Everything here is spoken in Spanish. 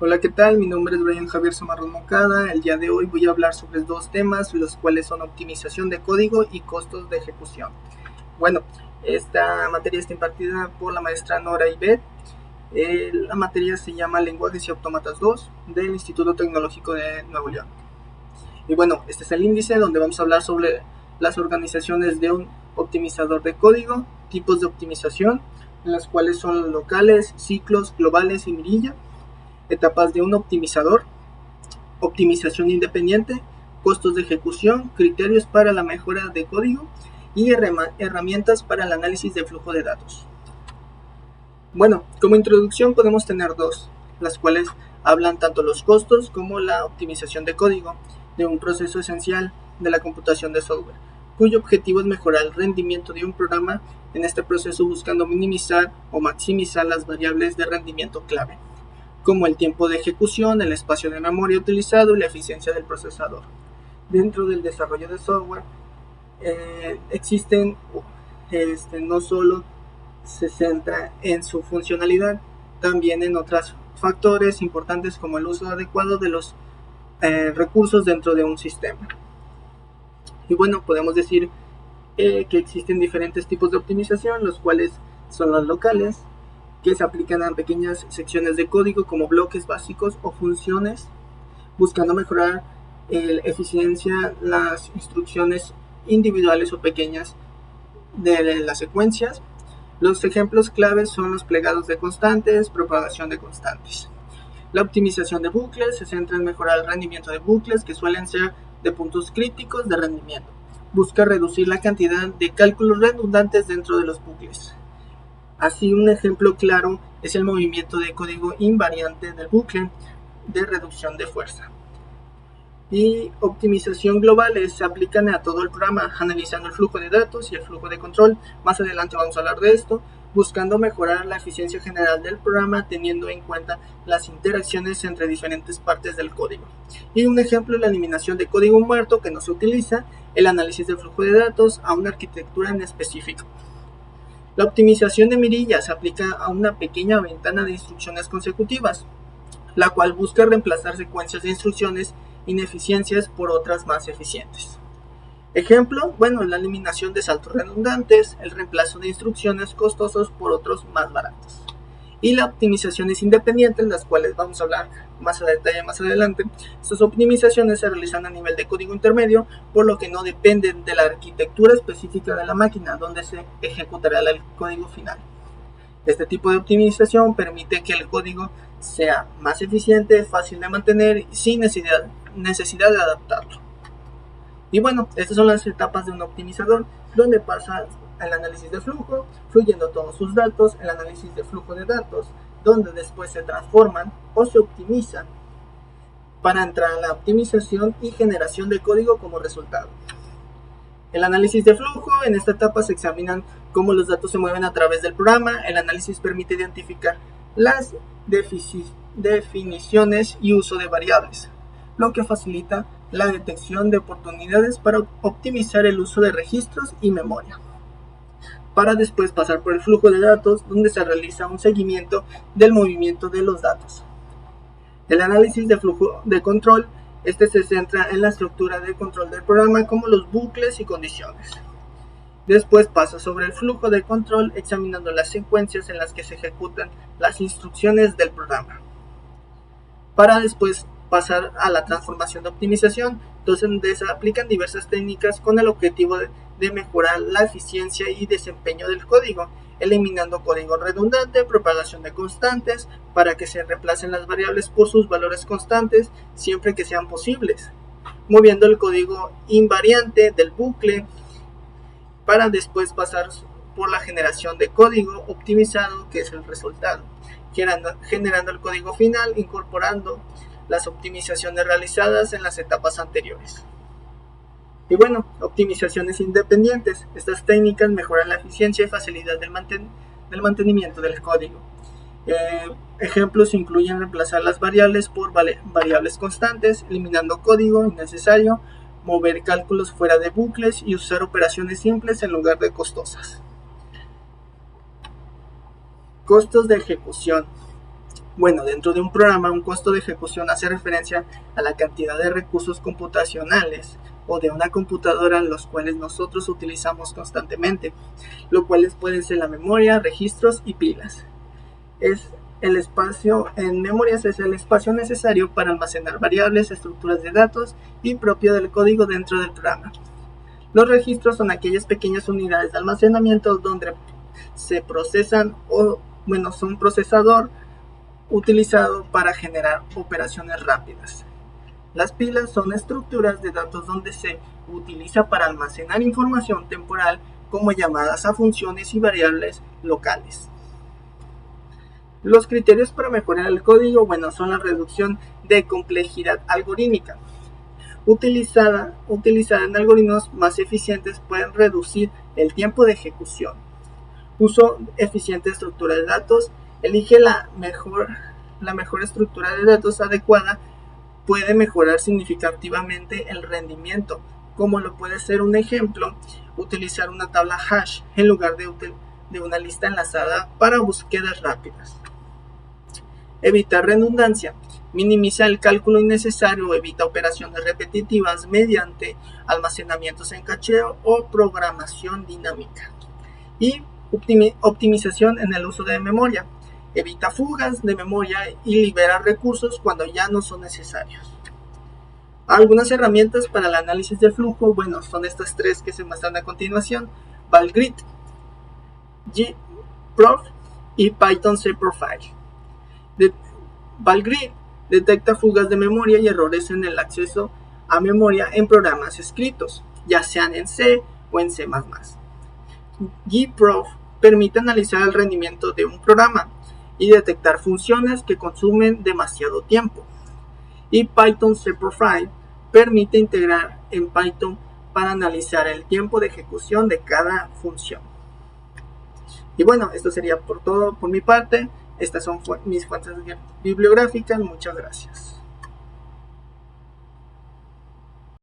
Hola, ¿qué tal? Mi nombre es Brian Javier Zamarrón Moncada. El día de hoy voy a hablar sobre dos temas, los cuales son optimización de código y costos de ejecución. Bueno, esta materia está impartida por la maestra Nora Ibet. La materia se llama Lenguajes y Autómatas 2 del Instituto Tecnológico de Nuevo León. Y bueno, este es el índice donde vamos a hablar sobre las organizaciones de un optimizador de código, tipos de optimización, en las cuales son locales, ciclos, globales y mirilla, etapas de un optimizador, optimización independiente, costos de ejecución, criterios para la mejora de código y herramientas para el análisis de flujo de datos. Bueno, como introducción podemos tener dos, las cuales hablan tanto los costos como la optimización de código de un proceso esencial de la computación de software, cuyo objetivo es mejorar el rendimiento de un programa en este proceso buscando minimizar o maximizar las variables de rendimiento clave, como el tiempo de ejecución, el espacio de memoria utilizado y la eficiencia del procesador. Dentro del desarrollo de software existen, no solo se centra en su funcionalidad, también en otros factores importantes como el uso adecuado de los recursos dentro de un sistema. Y bueno, podemos decir que existen diferentes tipos de optimización, los cuales son los locales, que se aplican a pequeñas secciones de código como bloques básicos o funciones, buscando mejorar la eficiencia, las instrucciones individuales o pequeñas de las secuencias. Los ejemplos claves son los plegados de constantes, propagación de constantes. La optimización de bucles se centra en mejorar el rendimiento de bucles que suelen ser de puntos críticos de rendimiento. Busca reducir la cantidad de cálculos redundantes dentro de los bucles. Así, un ejemplo claro es el movimiento de código invariante del bucle de reducción de fuerza. Y optimización globales se aplican a todo el programa, analizando el flujo de datos y el flujo de control. Más adelante vamos a hablar de esto, buscando mejorar la eficiencia general del programa teniendo en cuenta las interacciones entre diferentes partes del código. Y un ejemplo es la eliminación de código muerto que no se utiliza, el análisis del flujo de datos a una arquitectura en específico. La optimización de mirilla se aplica a una pequeña ventana de instrucciones consecutivas, la cual busca reemplazar secuencias de instrucciones ineficiencias por otras más eficientes. Ejemplo, bueno, la eliminación de saltos redundantes, el reemplazo de instrucciones costosos por otros más baratos. Y la optimizaciones independientes, las cuales vamos a hablar más a detalle más adelante. Estas optimizaciones se realizan a nivel de código intermedio, por lo que no dependen de la arquitectura específica de la máquina donde se ejecutará el código final. Este tipo de optimización permite que el código sea más eficiente, fácil de mantener y sin necesidad de adaptarlo. Y bueno, estas son las etapas de un optimizador, donde pasa el análisis de flujo, fluyendo todos sus datos, el análisis de flujo de datos, donde después se transforman o se optimizan para entrar a la optimización y generación de código como resultado. El análisis de flujo, en esta etapa se examinan cómo los datos se mueven a través del programa. El análisis permite identificar las definiciones y uso de variables, lo que facilita la detección de oportunidades para optimizar el uso de registros y memoria, para después pasar por el flujo de datos, donde se realiza un seguimiento del movimiento de los datos. El análisis de flujo de control, se centra en la estructura de control del programa, como los bucles y condiciones. Después pasa sobre el flujo de control, examinando las secuencias en las que se ejecutan las instrucciones del programa, para después pasar a la transformación de optimización, donde se aplican diversas técnicas con el objetivo de mejorar la eficiencia y desempeño del código, eliminando código redundante, propagación de constantes, para que se reemplacen las variables por sus valores constantes siempre que sean posibles, moviendo el código invariante del bucle, para después pasar por la generación de código optimizado, que es el resultado, generando el código final, incorporando las optimizaciones realizadas en las etapas anteriores. Y bueno, optimizaciones independientes. Estas técnicas mejoran la eficiencia y facilidad del mantenimiento del código. Ejemplos incluyen reemplazar las variables por variables constantes, eliminando código innecesario, mover cálculos fuera de bucles y usar operaciones simples en lugar de costosas. Costos de ejecución. Bueno, dentro de un programa, un costo de ejecución hace referencia a la cantidad de recursos computacionales o de una computadora los cuales nosotros utilizamos constantemente, lo cuales pueden ser la memoria, registros y pilas. El espacio en memorias es el espacio necesario para almacenar variables, estructuras de datos y propio del código dentro del programa. Los registros son aquellas pequeñas unidades de almacenamiento donde se procesan son procesador utilizado para generar operaciones rápidas. Las pilas son estructuras de datos donde se utiliza para almacenar información temporal como llamadas a funciones y variables locales. Los criterios para mejorar el código, son la reducción de complejidad algorítmica. Utilizada en algoritmos más eficientes pueden reducir el tiempo de ejecución. Uso eficiente de estructura de datos. Elige la mejor estructura de datos adecuada. Puede mejorar significativamente el rendimiento, como lo puede ser un ejemplo, utilizar una tabla hash en lugar de una lista enlazada para búsquedas rápidas. Evitar redundancia. Minimiza el cálculo innecesario o evita operaciones repetitivas mediante almacenamientos en cacheo o programación dinámica. Y optimización en el uso de memoria. Evita fugas de memoria y libera recursos cuando ya no son necesarios. Algunas herramientas para el análisis del flujo, son estas tres que se muestran a continuación: Valgrid, gprof y Python cProfile. Valgrid detecta fugas de memoria y errores en el acceso a memoria en programas escritos, ya sean en C o en C++. gprof permite analizar el rendimiento de un programa y detectar funciones que consumen demasiado tiempo. Y Python cProfile permite integrar en Python para analizar el tiempo de ejecución de cada función. Y esto sería todo por mi parte. Estas son mis fuentes bibliográficas. Muchas gracias.